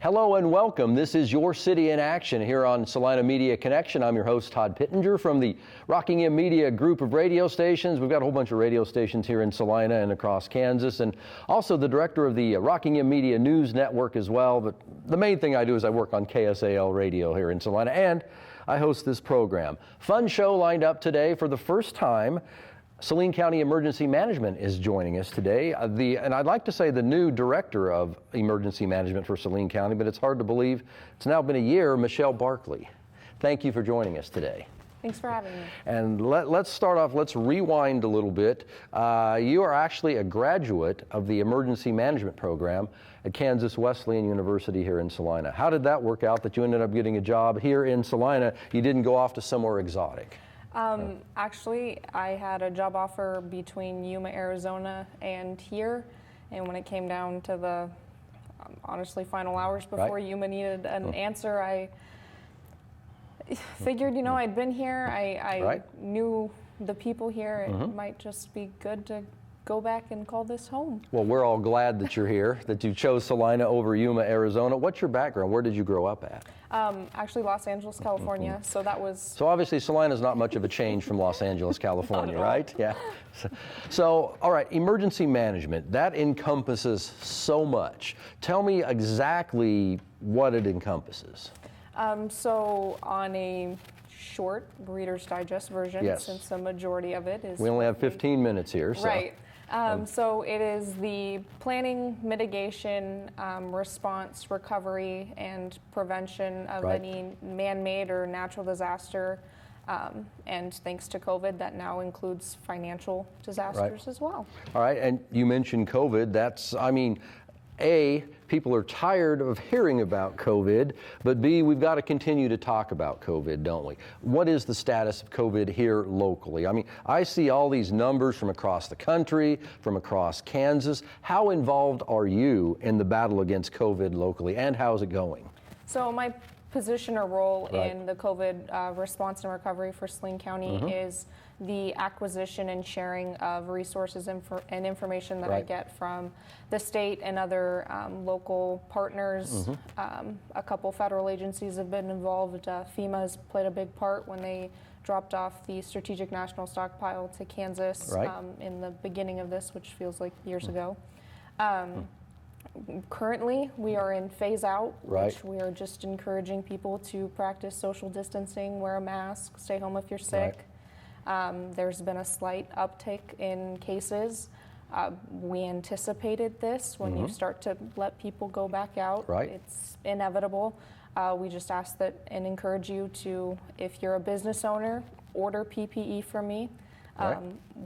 Hello and welcome. This is Your City in Action here on Salina Media Connection. I'm your host, Todd Pittenger from the Rockingham Media group of radio stations. We've got a whole bunch of radio stations here in Salina and across Kansas, and also the director of the Rockingham Media News Network as well. But the main thing I do is I work on KSAL Radio here in Salina, and I host this program. Fun show lined up today. For the first time, Saline County Emergency Management is joining us today. And I'd like to say the new director of Emergency Management for Saline County, but it's hard to believe it's now been a year, Michelle Barkley. Thank you for joining us today. Thanks for having me. And let's start off, let's rewind a little bit. You are actually a graduate of the Emergency Management program at Kansas Wesleyan University here in Salina. How did that work out that you ended up getting a job here in Salina? You didn't go off to somewhere exotic. Actually, I had a job offer between Yuma, Arizona and here, and when it came down to the honestly final hours before Yuma needed an answer, I figured, I'd been here, I knew the people here, it might just be good to go back and call this home. Well, we're all glad that you're here, that you chose Salina over Yuma, Arizona. What's your background? Where did you grow up at? Actually, Los Angeles, California. So that was. So obviously, Salina's not much of a change from Los Angeles, California, right? Yeah. So, all right, emergency management, that encompasses so much. Tell me exactly what it encompasses. So on a short Reader's Digest version, since the majority of it is. We only have 15 minutes here. So. Right. So it is the planning, mitigation, response, recovery, and prevention of any man-made or natural disaster. And thanks to COVID, that now includes financial disasters as well. All right, and you mentioned COVID. That's, A, people are tired of hearing about COVID, but B, we've got to continue to talk about COVID, don't we? What is the status of COVID here locally? I see all these numbers from across the country, from across Kansas. How involved are you in the battle against COVID locally, and how's it going? So my position or role in the COVID response and recovery for Saline County is the acquisition and sharing of resources and information that I get from the state and other local partners. A couple federal agencies have been involved. FEMA has played a big part when they dropped off the Strategic National Stockpile to Kansas in the beginning of this, which feels like years ago. Currently, we are in phase out, which we are just encouraging people to practice social distancing, wear a mask, stay home if you're sick. There's been a slight uptick in cases. We anticipated this when you start to let people go back out. It's inevitable. We just ask that and encourage you to, if you're a business owner, order PPE from me.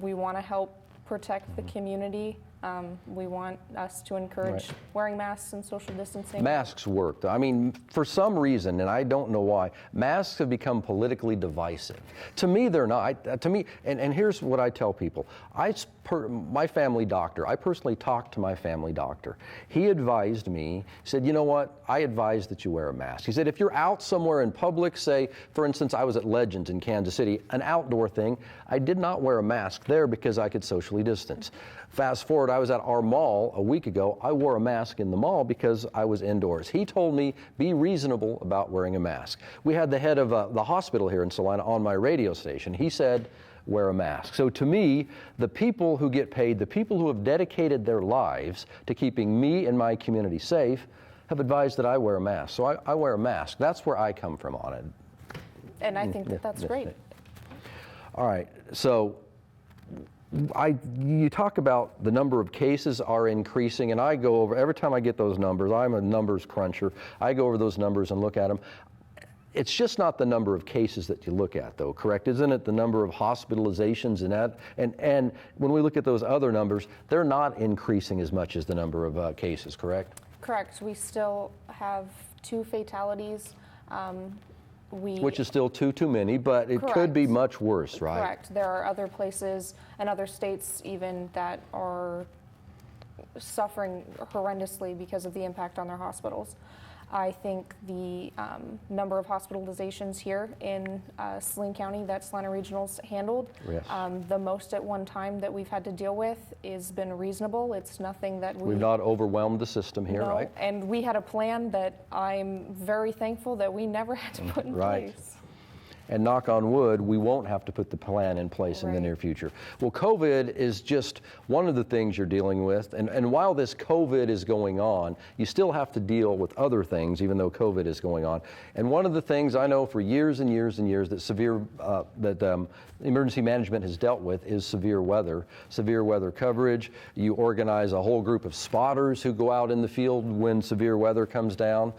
We want to help protect the community. We want us to encourage wearing masks and social distancing. Masks work. For some reason, and I don't know why, masks have become politically divisive. To me, they're not. To me, and here's what I tell people. My family doctor, I personally talked to my family doctor. He advised me, he said, you know what, I advise that you wear a mask. He said, if you're out somewhere in public, say, for instance, I was at Legends in Kansas City, an outdoor thing, I did not wear a mask there because I could socially distance. Fast forward, I was at our mall a week ago. I wore a mask in the mall because I was indoors. He told me, be reasonable about wearing a mask. We had the head of the hospital here in Salina on my radio station. He said, wear a mask. So to me, the people who get paid, the people who have dedicated their lives to keeping me and my community safe, have advised that I wear a mask. So I wear a mask. That's where I come from on it. And I think that that's great. All right. So you talk about the number of cases are increasing, and I go over, every time I get those numbers, I'm a numbers cruncher, I go over those numbers and look at them. It's just not the number of cases that you look at, though, correct? Isn't it the number of hospitalizations and that? And when we look at those other numbers, they're not increasing as much as the number of cases, correct? Correct. We still have 2 fatalities. Which is still too many, but it could be much worse, right? Correct. There are other places and other states even that are suffering horrendously because of the impact on their hospitals. I think the number of hospitalizations here in Saline County that Salina Regional's handled, Yes. the most at one time that we've had to deal with, has been reasonable. It's nothing that We've not overwhelmed the system here, no, right? and we had a plan that I'm very thankful that we never had to put in Right. place. And knock on wood, we won't have to put the plan in place in the Right. near future. Well, COVID is just one of the things you're dealing with. And while this COVID is going on, you still have to deal with other things, even though COVID is going on. And one of the things I know for years and years and years that emergency management has dealt with is severe weather coverage. You organize a whole group of spotters who go out in the field when severe weather comes down.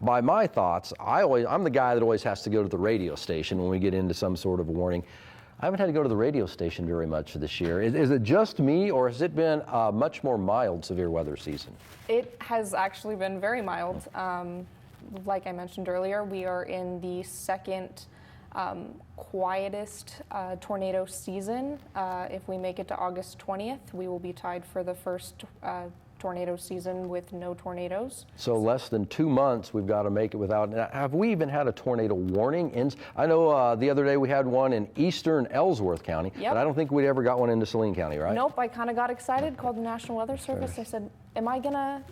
By my thoughts, I'm the guy that always has to go to the radio station when we get into some sort of warning. I haven't had to go to the radio station very much this year. Is it just me, or has it been a much more mild severe weather season? It has actually been very mild. Like I mentioned earlier, we are in the second quietest tornado season. If we make it to August 20th, we will be tied for the first tornado season with no tornadoes. So less than 2 months we've got to make it without. Have we even had a tornado warning? I know the other day we had one in eastern Ellsworth County, Yep. but I don't think we'd ever got one into Saline County, right? Nope, I kind of got excited, called the National Weather Service. I said, am I gonna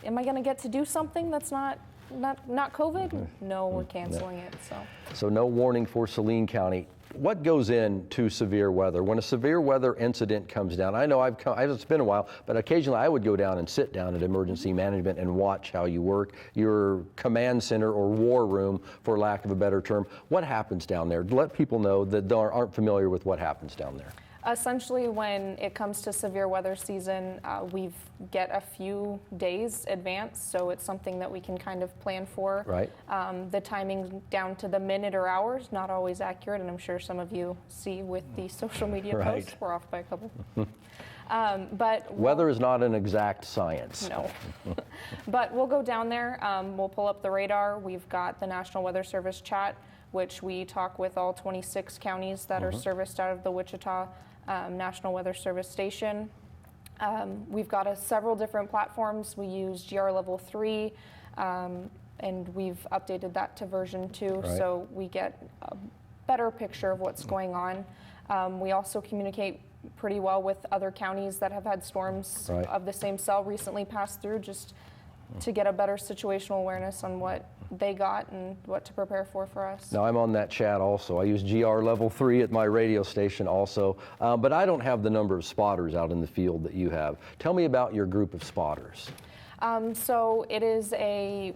get to do something that's not COVID? No, we're canceling it, so. So no warning for Saline County. What goes into severe weather? When a severe weather incident comes down, I know it's been a while, but occasionally I would go down and sit down at emergency management and watch how you work, your command center or war room, for lack of a better term. What happens down there? Let people know that aren't familiar with what happens down there. Essentially, when it comes to severe weather season, we get a few days advance, so it's something that we can kind of plan for. Right. The timing down to the minute or hours, not always accurate, and I'm sure some of you see with the social media Right. posts, we're off by a couple. But Weather is not an exact science. no. But we'll go down there, we'll pull up the radar. We've got the National Weather Service chat, which we talk with all 26 counties that are serviced out of the Wichita National Weather Service station. We've got several different platforms. We use GR Level 3, and we've updated that to version 2, Right. so we get a better picture of what's going on. We also communicate pretty well with other counties that have had storms Right. of the same cell recently pass through, just to get a better situational awareness on what they got and what to prepare for us. Now, I'm on that chat also. I use GR Level 3 at my radio station also, but I don't have the number of spotters out in the field that you have. Tell me about your group of spotters. So it is a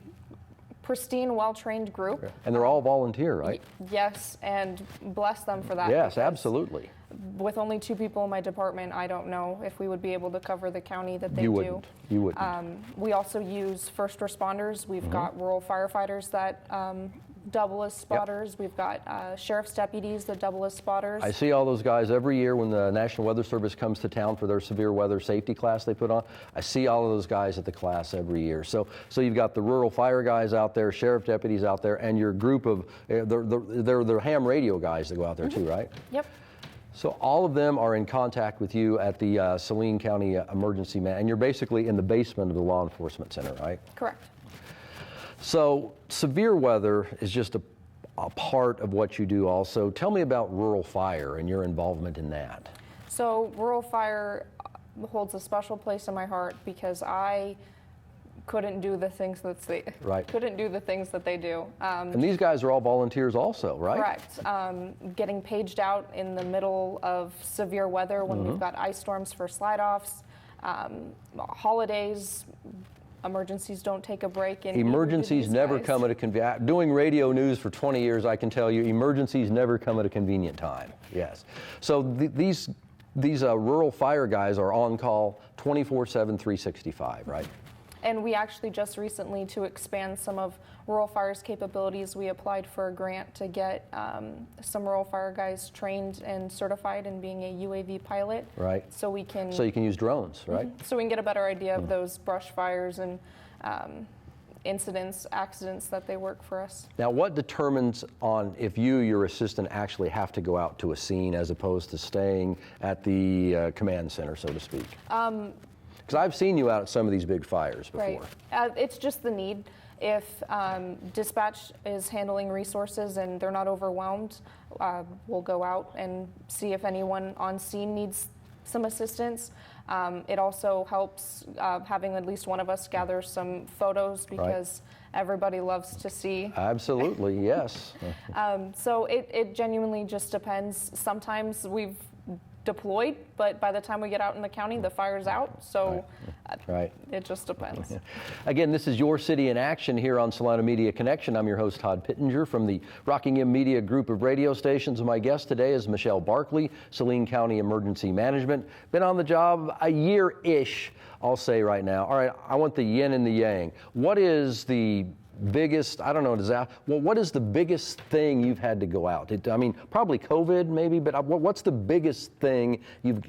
pristine, well-trained group. And they're all volunteer, right? Yes, and bless them for that. Yes, because absolutely. With only 2 people in my department, I don't know if we would be able to cover the county that they do. You wouldn't. We also use first responders. We've got rural firefighters that double as spotters. We've got sheriff's deputies that double as spotters. I see all those guys every year when the National Weather Service comes to town for their severe weather safety class they put on. I see all of those guys at the class every year. So you've got the rural fire guys out there, sheriff deputies out there, and your group of, they're ham radio guys that go out there too, right? Yep. So all of them are in contact with you at the Saline County Emergency Man, and you're basically in the basement of the law enforcement center, right? Correct. So severe weather is just a part of what you do also. Tell me about rural fire and your involvement in that. So rural fire holds a special place in my heart because I couldn't do the things that couldn't do the things that they do. And these guys are all volunteers also, right? Correct. Getting paged out in the middle of severe weather when we've got ice storms for slide-offs, holidays, emergencies don't take a break. And emergencies never come at a convenient. Doing radio news for 20 years, I can tell you, emergencies never come at a convenient time. Yes. So these rural fire guys are on call 24/7, 365, right? And we actually just recently, to expand some of rural fire's capabilities, we applied for a grant to get some rural fire guys trained and certified in being a UAV pilot. Right. So you can use drones, right? So we can get a better idea of those brush fires and accidents that they work for us. Now, what determines on if your assistant actually have to go out to a scene as opposed to staying at the command center, so to speak? Because I've seen you out at some of these big fires before. Right. It's just the need. If dispatch is handling resources and they're not overwhelmed, we'll go out and see if anyone on scene needs some assistance. It also helps having at least one of us gather some photos because everybody loves to see. Absolutely, yes. So it genuinely just depends. Sometimes we've deployed, but by the time we get out in the county, the fire's out. So it just depends. Again, this is Your City in Action here on Salina Media Connection. I'm your host, Todd Pittenger from the Rockingham Media Group of radio stations. And my guest today is Michelle Barkley, Saline County Emergency Management. Been on the job a year-ish, I'll say right now. All right, I want the yin and the yang. What is the biggest, I don't know, what is the biggest thing you've had to go out? I mean, probably COVID maybe, but what's the biggest thing you've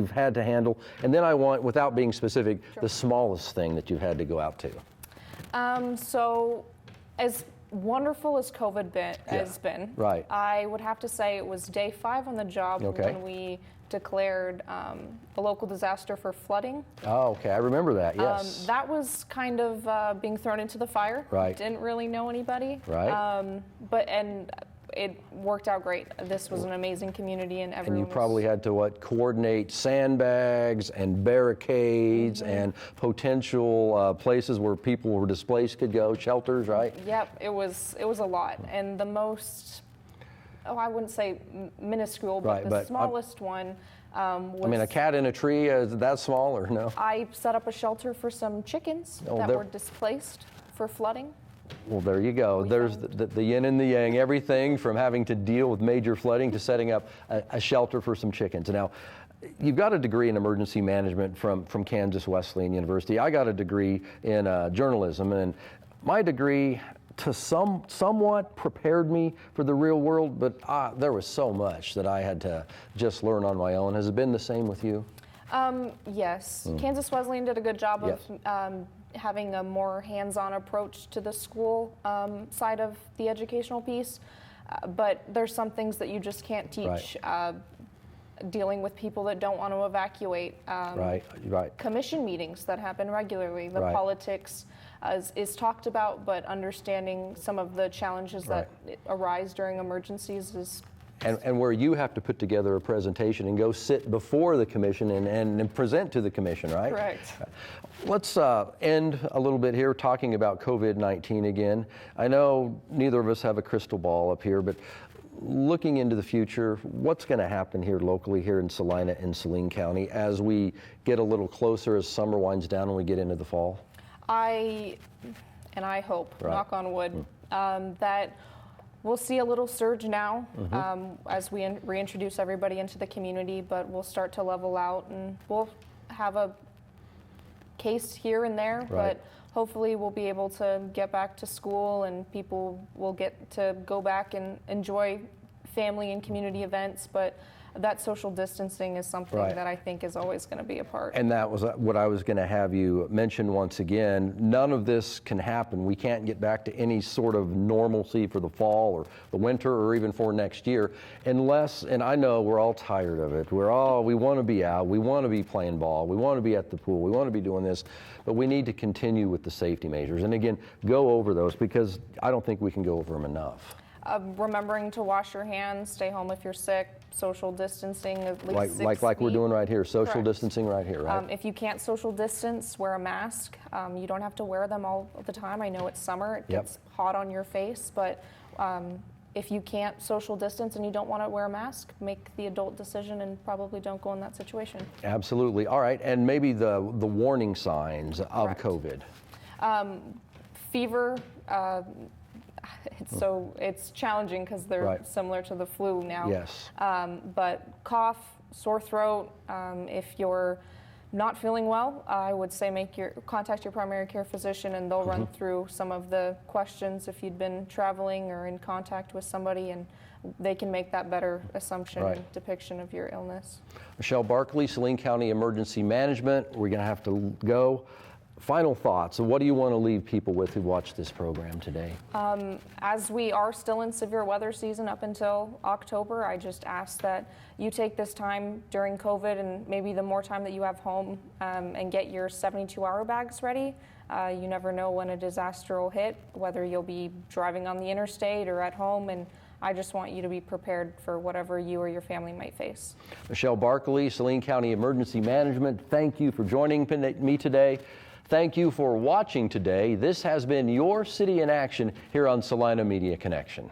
had to handle? And then I want, without being specific, the smallest thing that you've had to go out to. So as wonderful as COVID has been, I would have to say it was day 5 on the job when we declared a local disaster for flooding. Oh, okay, I remember that, yes. That was kind of being thrown into the fire. Didn't really know anybody. And it worked out great. This was an amazing community, and everyone. And you probably had to coordinate sandbags and barricades and potential places where people were displaced could go, shelters, right? Yep, it was a lot, and the most. I wouldn't say minuscule, but the smallest one was... I mean, a cat in a tree, is that small or no? I set up a shelter for some chickens that were displaced for flooding. Well, there you go. There's the yin and the yang, everything from having to deal with major flooding to setting up a shelter for some chickens. Now, you've got a degree in emergency management from Kansas Wesleyan University. I got a degree in journalism, and my degree to somewhat prepared me for the real world, but there was so much that I had to just learn on my own. Has it been the same with you? Yes. Kansas Wesleyan did a good job of having a more hands-on approach to the school side of the educational piece, but there's some things that you just can't teach. Dealing with people that don't want to evacuate. Commission meetings that happen regularly. The politics is talked about, but understanding some of the challenges that arise during emergencies is... And where you have to put together a presentation and go sit before the commission and present to the commission, right? Correct. Let's end a little bit here talking about COVID-19 again. I know neither of us have a crystal ball up here, but looking into the future, what's going to happen here locally, here in Salina and Saline County, as we get a little closer, as summer winds down and we get into the fall? I hope, knock on wood, that we'll see a little surge now as we reintroduce everybody into the community, but we'll start to level out, and we'll have a case here and there, but hopefully we'll be able to get back to school, and people will get to go back and enjoy family and community events, but that social distancing is something that I think is always going to be a part. And that was what I was going to have you mention once again. None of this can happen. We can't get back to any sort of normalcy for the fall or the winter or even for next year unless, and I know we're all tired of it. We want to be out. We want to be playing ball. We want to be at the pool. We want to be doing this. But we need to continue with the safety measures. And again, go over those because I don't think we can go over them enough. Remembering to wash your hands, stay home if you're sick, social distancing at least 6 feet. Like we're doing right here, social distancing right here, right? If you can't social distance, wear a mask. You don't have to wear them all the time. I know it's summer, it gets hot on your face, but if you can't social distance and you don't want to wear a mask, make the adult decision and probably don't go in that situation. Absolutely. All right, and maybe the warning signs of COVID. Fever. It's challenging because they're similar to the flu now. Yes. But cough, sore throat, if you're not feeling well, I would say contact your primary care physician, and they'll run through some of the questions if you'd been traveling or in contact with somebody, and they can make that better assumption and depiction of your illness. Michelle Barkley, Saline County Emergency Management. We're going to have to go. final thoughts. What do you want to leave people with who watch this program today? As we are still in severe weather season up until October, I just ask that you take this time during COVID and maybe the more time that you have home and get your 72-hour bags ready. You never know when a disaster will hit, whether you'll be driving on the interstate or at home, and I just want you to be prepared for whatever you or your family might face. Michelle Barkley, Salina County Emergency Management, thank you for joining me today. Thank you for watching today. This has been your City in Action here on Salina Media Connection.